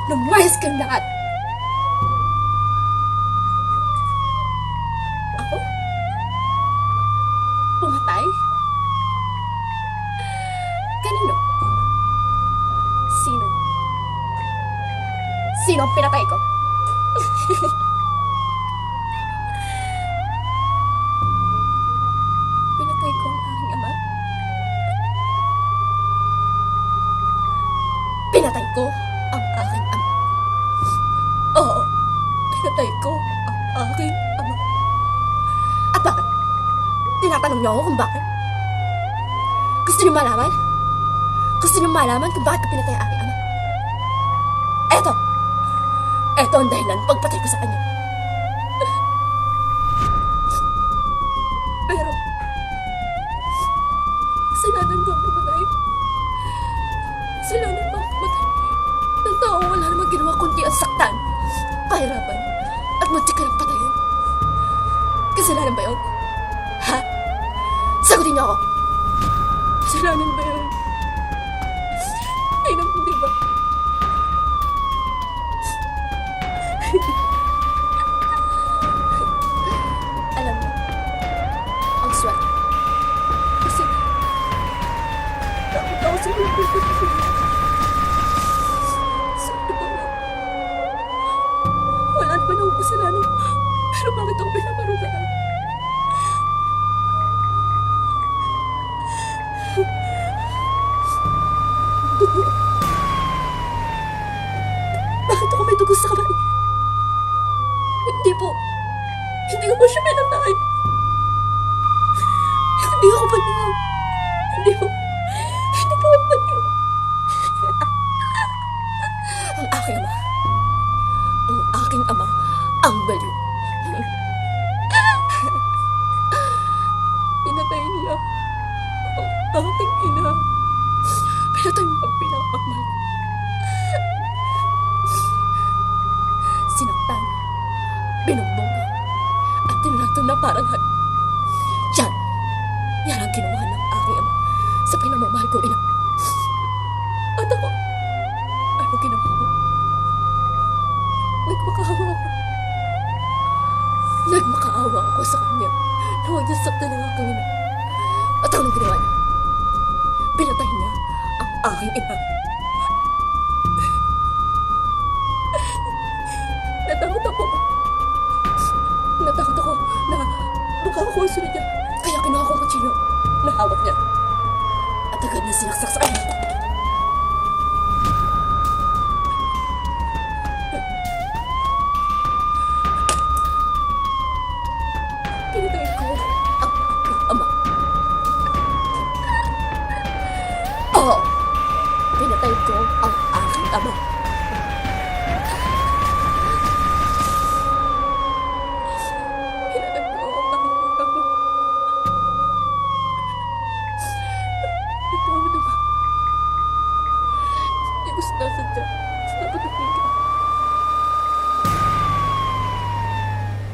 Lumayas kayong lahat! Ako? Pumatay? Kanino? Sino? Sino ang pinatay ko? Pinatay ko ang aking ama? Pinatay ko ang aking ama. Oo, pinatay ko ang aking ama. At bakit? Tinatanong niyo ako kung bakit? Gusto niyo malaman? Gusto niyo malaman kung bakit ko pinatay ang aking ama? Eto! Eto ang dahilan pagpatay ko sa kanya. Pero, kasalanan ko ang pumatay. Kasalanan ko ang pumatay ng tao wala namang ginawa kundi ang saktan, pahirapan, at muntik ka ng patayin. Kasalanan ba yun? Ha? Sagutin niyo ako! Kasalanan ba yun? Ay naman, di ba? Alam mo, ang swerte. Kasi, takot ako sa mga pagkakas. Sabi ko nga, wala naman akong kasalanan. Pero bakit ako pinaparusahan? Dugo. Bakit ako may dugo sa kamay? Hindi po. Hindi ko po siya pinatay. Hindi ako baliw. Hindi po. Hindi po ako baliw. Ang aking ama. Ang aking ama ang baliw. Pinatay niya ang aking ina. Pinatay niya ang pinapagmahal. Sinaktan, binugbong, at tinatong na parang han. Yan ang ginawa ng aking ama sa pinamamahal kong ina. At ako, ano ginawa ko? Nagmakaawa ako. Nagmakaawa ako sa kanya na huwag niya saktan ng aking ina. At anong ginawa niya? Pinatay niya ang aking ina. Natakot ako. Natakot ako na baka ako ang sunod niya. Kaya kinuha ko ang kutsilyo na hawak niya. At agad na sinaksak sa kanya.